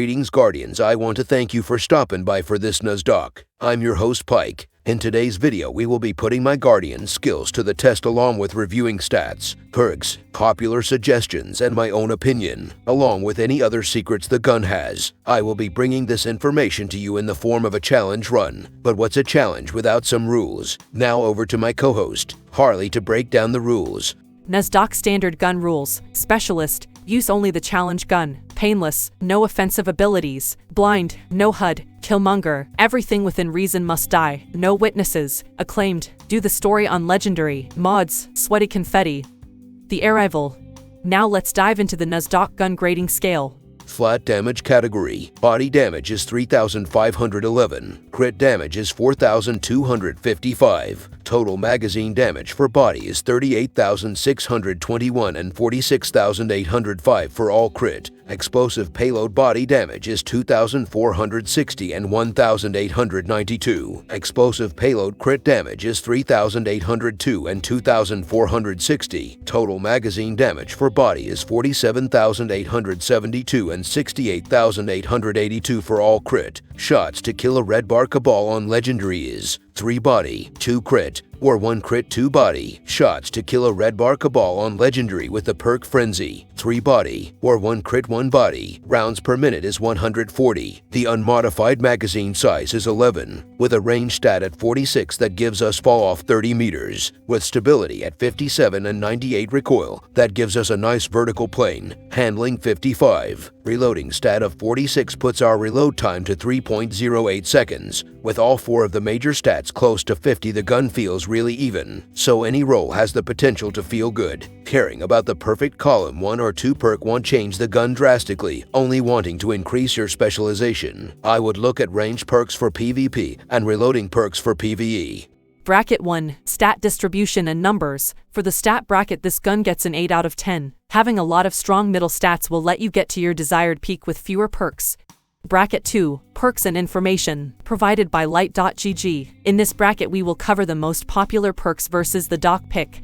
Greetings Guardians, I want to thank you for stopping by for this NuzzDock. I'm your host Pike. In today's video we will be putting my Guardian skills to the test along with reviewing stats, perks, popular suggestions, and my own opinion, along with any other secrets the gun has. I will be bringing this information to you in the form of a challenge run. But what's a challenge without some rules? Now over to my co-host, Harley, to break down the rules. NuzzDock Standard Gun Rules. Specialist. Use only the challenge gun. Painless. No offensive abilities. Blind. No HUD. Killmonger. Everything within reason must die. No witnesses. Acclaimed. Do the story on Legendary. Mods. Sweaty confetti. The Arrival. Now let's dive into the NuzzDock gun grading scale. Flat damage category. Body damage is 3,511. Crit damage is 4,255. Total magazine damage for body is 38,621 and 46,805 for all crit. Explosive payload body damage is 2,460 and 1,892. Explosive payload crit damage is 3,802 and 2,460. Total magazine damage for body is 47,872 and 68,882 for all crit. Shots to kill a red bar cabal on Legendary is 3 body, 2 crit, or 1 crit 2 body. Shots to kill a red bar cabal on Legendary with the perk Frenzy, 3 body, or 1 crit 1 body. Rounds per minute is 140. The unmodified magazine size is 11, with a range stat at 46 that gives us fall off 30 meters, with stability at 57 and 98 recoil that gives us a nice vertical plane, handling 55. Reloading stat of 46 puts our reload time to 3.08 seconds. With all 4 of the major stats close to 50, the gun feels really even, so any roll has the potential to feel good. Caring about the perfect column 1 or 2 perk won't change the gun drastically, only wanting to increase your specialization. I would look at range perks for PvP and reloading perks for PvE. Bracket 1. Stat distribution and numbers. For the stat bracket, this gun gets an 8 out of 10. Having a lot of strong middle stats will let you get to your desired peak with fewer perks. Bracket 2. Perks and information. Provided by Light.gg. In this bracket we will cover the most popular perks versus the dock pick.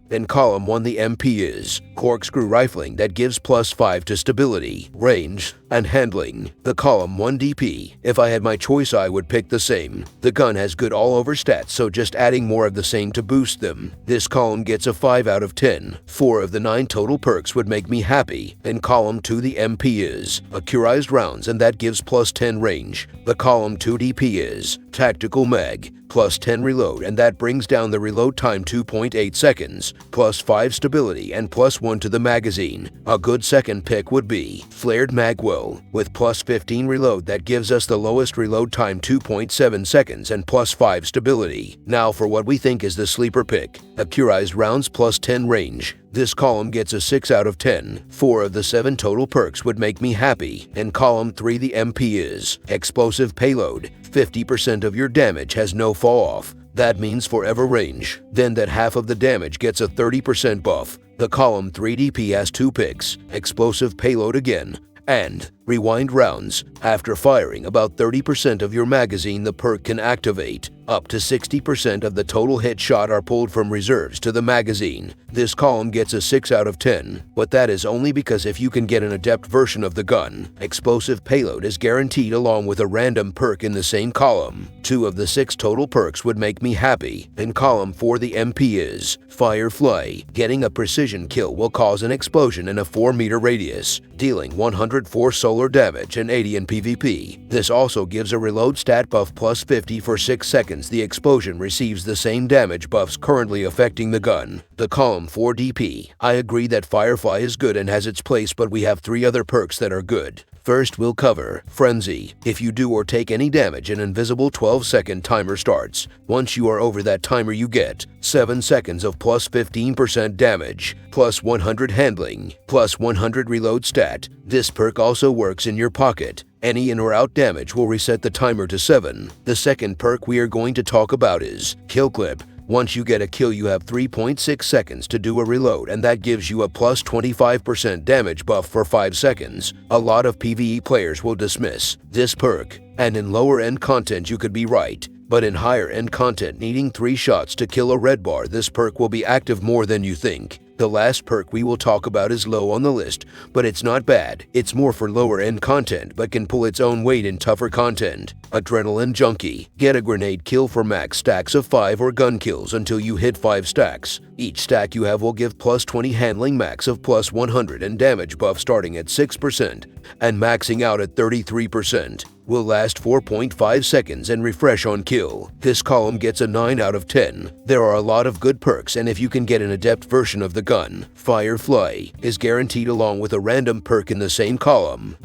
In column 1, the MP is corkscrew rifling that gives +5 to stability, range, and handling. The column 1 DP. If I had my choice I would pick the same. The gun has good all-over stats, so just adding more of the same to boost them. This column gets a 5 out of 10. 4 of the 9 total perks would make me happy. In column 2, the MP is accurized rounds and that gives +10 range. The column 2 DP is tactical mag, +10 reload, and that brings down the reload time 2.8 seconds, +5 stability, and +1 to the magazine. A good second pick would be flared magwell, with +15 reload that gives us the lowest reload time 2.7 seconds and +5 stability. Now for what we think is the sleeper pick, accurized rounds +10 range. This column gets a 6 out of 10. 4 of the 7 total perks would make me happy. In column 3, the MP is explosive payload. 50% of your damage has no fall off. That means forever range. Then that half of the damage gets a 30% buff. The column 3 DP has 2 picks, explosive payload again, and rewind rounds. After firing about 30% of your magazine, the perk can activate. Up to 60% of the total hit shot are pulled from reserves to the magazine. This column gets a 6 out of 10, but that is only because if you can get an adept version of the gun. Explosive payload is guaranteed along with a random perk in the same column. 2 of the 6 total perks would make me happy. In column 4, the MP is Firefly. Getting a precision kill will cause an explosion in a 4-meter radius, dealing 104 solar damage and 80 in PvP. This also gives a reload stat buff +50 for 6 seconds. The explosion receives the same damage buffs currently affecting the gun. The column 4 DP. I agree that Firefly is good and has its place, but we have 3 other perks that are good. First, we'll cover Frenzy. If you do or take any damage, an invisible 12-second timer starts. Once you are over that timer, you get 7 seconds of +15% damage, +100 handling, +100 reload stat. This perk also works in your pocket. Any in or out damage will reset the timer to 7. The second perk we are going to talk about is Kill Clip. Once you get a kill, you have 3.6 seconds to do a reload, and that gives you a +25% damage buff for 5 seconds. A lot of PvE players will dismiss this perk, and in lower-end content you could be right. But in higher-end content needing 3 shots to kill a red bar, this perk will be active more than you think. The last perk we will talk about is low on the list, but it's not bad. It's more for lower end content but can pull its own weight in tougher content. Adrenaline Junkie. Get a grenade kill for max stacks of 5 or gun kills until you hit 5 stacks. Each stack you have will give plus 20 handling max of plus 100 and damage buff starting at 6% and maxing out at 33%. Will last 4.5 seconds and refresh on kill. This column gets a 9 out of 10. There are a lot of good perks, and if you can get an adept version of the gun, Firefly is guaranteed along with a random perk in the same column.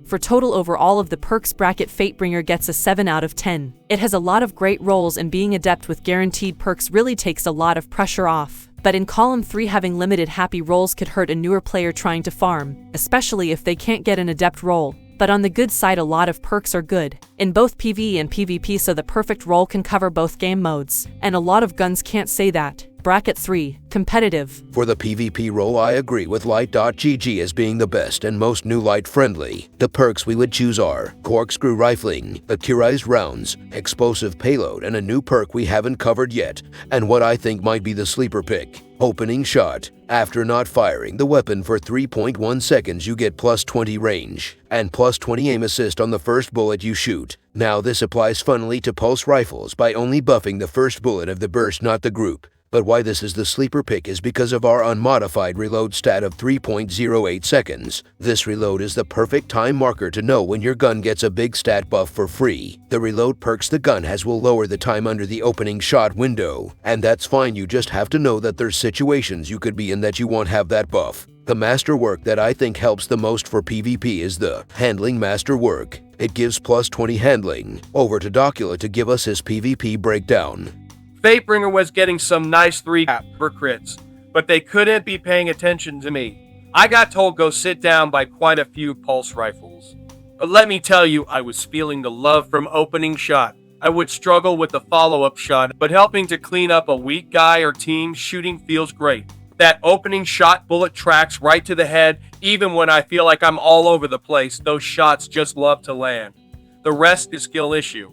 For total overall of the perks bracket, Fatebringer gets a 7 out of 10. It has a lot of great roles, and being adept with guaranteed perks really takes a lot of pressure off. But in column 3, having limited happy rolls could hurt a newer player trying to farm, especially if they can't get an adept roll. But on the good side, a lot of perks are good in both PvE and PvP, so the perfect roll can cover both game modes, and a lot of guns can't say that. Bracket 3, competitive. For the PvP role, I agree with Light.GG as being the best and most new light friendly. The perks we would choose are Corkscrew Rifling, Accurized Rounds, Explosive Payload, and a new perk we haven't covered yet, and what I think might be the sleeper pick, Opening Shot. After not firing the weapon for 3.1 seconds, you get plus 20 range and plus 20 aim assist on the first bullet you shoot. Now this applies funnily to pulse rifles by only buffing the first bullet of the burst, not the group. But why this is the sleeper pick is because of our unmodified reload stat of 3.08 seconds. This reload is the perfect time marker to know when your gun gets a big stat buff for free. The reload perks the gun has will lower the time under the opening shot window, and that's fine. You just have to know that there's situations you could be in that you won't have that buff. The masterwork that I think helps the most for PvP is the Handling Masterwork. It gives plus 20 handling. Over to Docula to give us his PvP breakdown. Fatebringer was getting some nice 3 for crits, but they couldn't be paying attention to me. I got told go sit down by quite a few pulse rifles. But let me tell you, I was feeling the love from Opening Shot. I would struggle with the follow-up shot, but helping to clean up a weak guy or team shooting feels great. That Opening Shot bullet tracks right to the head. Even when I feel like I'm all over the place, those shots just love to land. The rest is skill issue.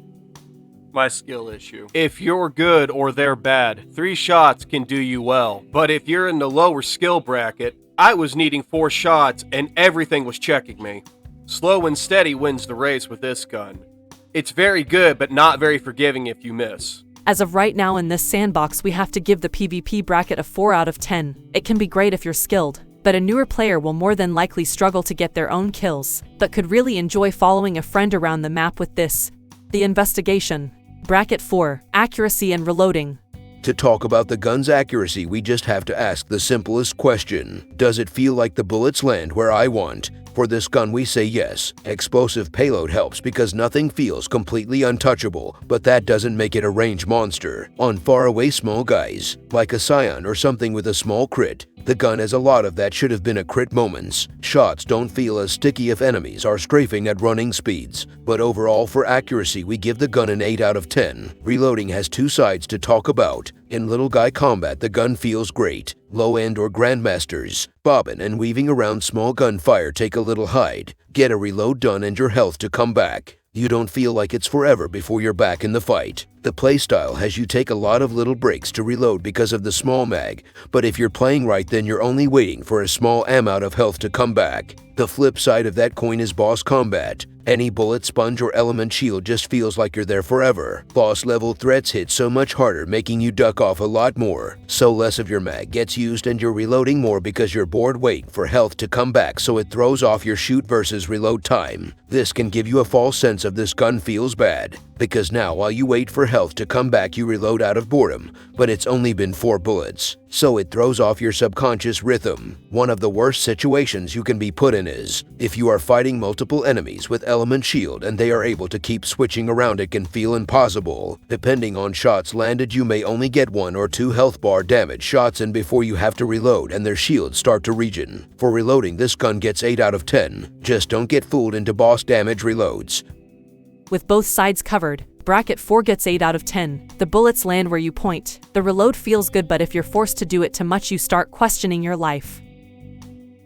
My skill issue. If you're good or they're bad, 3 shots can do you well. But if you're in the lower skill bracket, I was needing 4 shots and everything was checking me. Slow and steady wins the race with this gun. It's very good, but not very forgiving if you miss. As of right now in this sandbox, we have to give the PvP bracket a 4 out of 10. It can be great if you're skilled, but a newer player will more than likely struggle to get their own kills, but could really enjoy following a friend around the map with this. The Investigation. Bracket 4, accuracy and reloading. To talk about the gun's accuracy, we just have to ask the simplest question. Does it feel like the bullets land where I want? For this gun we say yes. Explosive payload helps because nothing feels completely untouchable, but that doesn't make it a range monster. On faraway small guys, like a Scion or something with a small crit, the gun has a lot of that should have been a crit moments. Shots don't feel as sticky if enemies are strafing at running speeds, but overall for accuracy we give the gun an 8 out of 10. Reloading has 2 sides to talk about. In little guy combat the gun feels great. Low end or grandmasters, bobbing and weaving around small gunfire take a little hide. Get a reload done and your health to come back. You don't feel like it's forever before you're back in the fight. The playstyle has you take a lot of little breaks to reload because of the small mag, but if you're playing right then you're only waiting for a small amount of health to come back. The flip side of that coin is boss combat. Any bullet sponge or element shield just feels like you're there forever. Boss level threats hit so much harder, making you duck off a lot more. So less of your mag gets used and you're reloading more because you're bored waiting for health to come back, so it throws off your shoot versus reload time. This can give you a false sense of this gun feels bad, because now while you wait for health to come back you reload out of boredom, but it's only been 4 bullets. So it throws off your subconscious rhythm. One of the worst situations you can be put in is if you are fighting multiple enemies with element shield and they are able to keep switching around. It can feel impossible. Depending on shots landed, you may only get 1 or 2 health bar damage shots in before you have to reload and their shields start to regen. For reloading, this gun gets 8 out of 10. Just don't get fooled into boss damage reloads. With both sides covered, bracket 4 gets 8 out of 10. The bullets land where you point. The reload feels good, but if you're forced to do it too much you start questioning your life.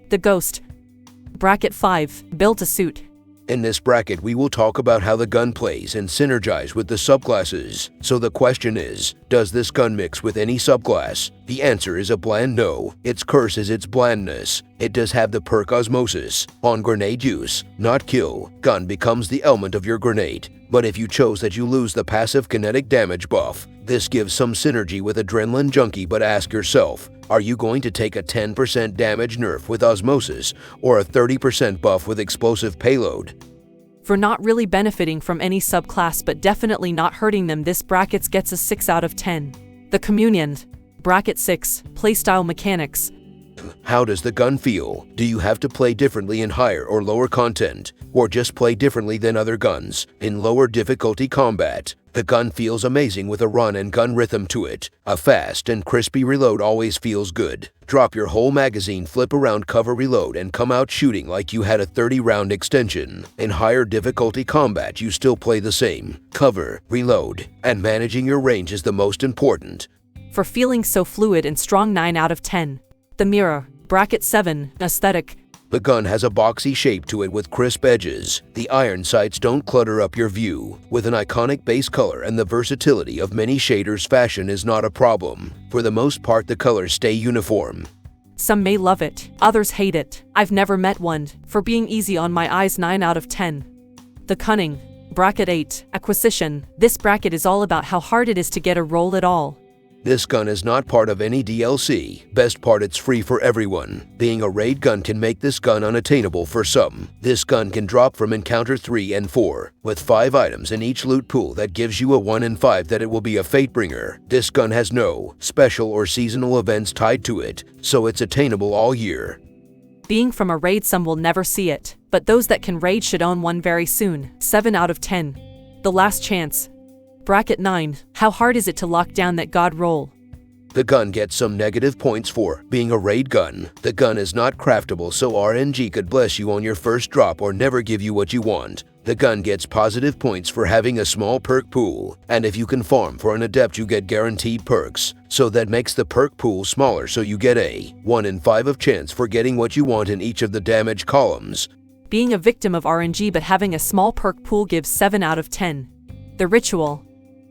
The Ghost. Bracket 5, built a suit. In this bracket, we will talk about how the gun plays and synergize with the subclasses. So the question is, does this gun mix with any subclass? The answer is a bland no. Its curse is its blandness. It does have the perk Osmosis. On grenade use, not kill, gun becomes the element of your grenade. But if you chose that, you lose the passive kinetic damage buff. This gives some synergy with Adrenaline Junkie, but ask yourself, are you going to take a 10% damage nerf with Osmosis or a 30% buff with Explosive Payload? For not really benefiting from any subclass but definitely not hurting them, this bracket gets a 6 out of 10. The Communion. Bracket 6. Playstyle Mechanics. How does the gun feel? Do you have to play differently in higher or lower content, or just play differently than other guns? In lower difficulty combat, the gun feels amazing with a run and gun rhythm to it. A fast and crispy reload always feels good. Drop your whole magazine, flip around, cover, reload, and come out shooting like you had a 30-round extension. In higher difficulty combat, you still play the same. Cover, reload, and managing your range is the most important. For feeling so fluid and strong, 9 out of 10. The Mirror. Bracket 7. Aesthetic. The gun has a boxy shape to it with crisp edges. The iron sights don't clutter up your view. With an iconic base color and the versatility of many shaders, fashion is not a problem. For the most part, the colors stay uniform. Some may love it, others hate it. I've never met one. For being easy on my eyes, 9 out of 10. The Cunning. Bracket 8. Acquisition. This bracket is all about how hard it is to get a roll at all. This gun is not part of any DLC. Best part, it's free for everyone. Being a raid gun can make this gun unattainable for some. This gun can drop from Encounter 3 and 4, with 5 items in each loot pool that gives you a 1 in 5 that it will be a Fatebringer. This gun has no special or seasonal events tied to it, so it's attainable all year. Being from a raid, some will never see it, but those that can raid should own one very soon. 7 out of 10. The Last Chance. Bracket 9. How hard is it to lock down that god roll? The gun gets some negative points for being a raid gun. The gun is not craftable, so RNG could bless you on your first drop or never give you what you want. The gun gets positive points for having a small perk pool, and if you can farm for an adept, you get guaranteed perks. So that makes the perk pool smaller, so you get a 1 in 5 of chance for getting what you want in each of the damage columns. Being a victim of RNG but having a small perk pool gives 7 out of 10. The Ritual.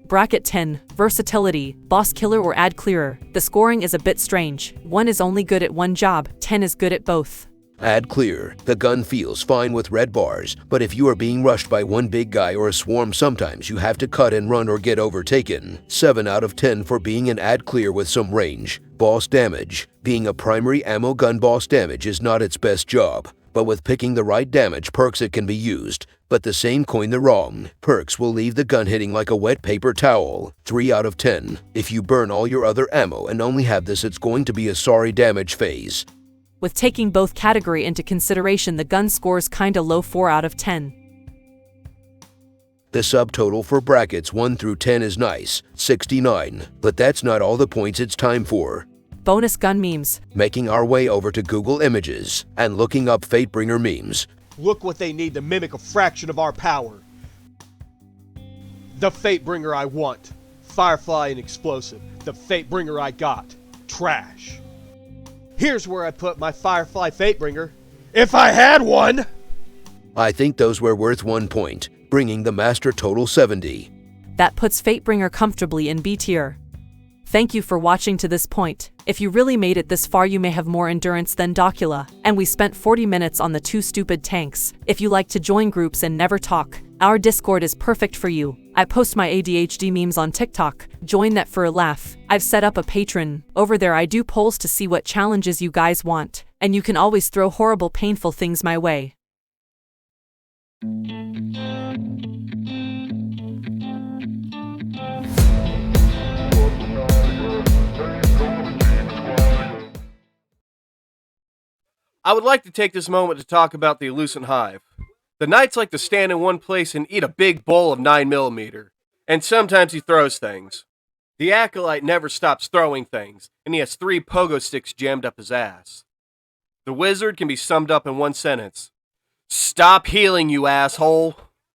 Bracket 10. Versatility. Boss killer or ad clearer. The scoring is a bit strange. 1 is only good at one job, 10 is good at both. Ad clear. The gun feels fine with red bars, but if you are being rushed by one big guy or a swarm, sometimes you have to cut and run or get overtaken. 7 out of 10 for being an ad clear with some range. Boss damage. Being a primary ammo gun, boss damage is not its best job, but with picking the right damage perks it can be used. But the same coin, the wrong perks will leave the gun hitting like a wet paper towel. 3 out of 10. If you burn all your other ammo and only have this, it's going to be a sorry damage phase. With taking both category into consideration, the gun scores kinda low, 4 out of 10. The subtotal for brackets 1 through 10 is nice, 69, but that's not all the points it's time for. Bonus gun memes. Making our way over to Google Images and looking up Fatebringer memes. Look what they need to mimic a fraction of our power. The Fatebringer I want. Firefly and explosive. The Fatebringer I got. Trash. Here's where I put my Firefly Fatebringer. If I had one! I think those were worth 1 point, bringing the master total 70. That puts Fatebringer comfortably in B tier. Thank you for watching to this point. If you really made it this far, you may have more endurance than Docula, and we spent 40 minutes on the 2 stupid tanks. If you like to join groups and never talk, our Discord is perfect for you. I post my ADHD memes on TikTok. Join that for a laugh. I've set up a Patreon. Over there I do polls to see what challenges you guys want, and you can always throw horrible, painful things my way. I would like to take this moment to talk about the Elucent Hive. The Knights like to stand in one place and eat a big bowl of 9mm, and sometimes he throws things. The Acolyte never stops throwing things, and he has 3 pogo sticks jammed up his ass. The Wizard can be summed up in one sentence. Stop healing, you asshole!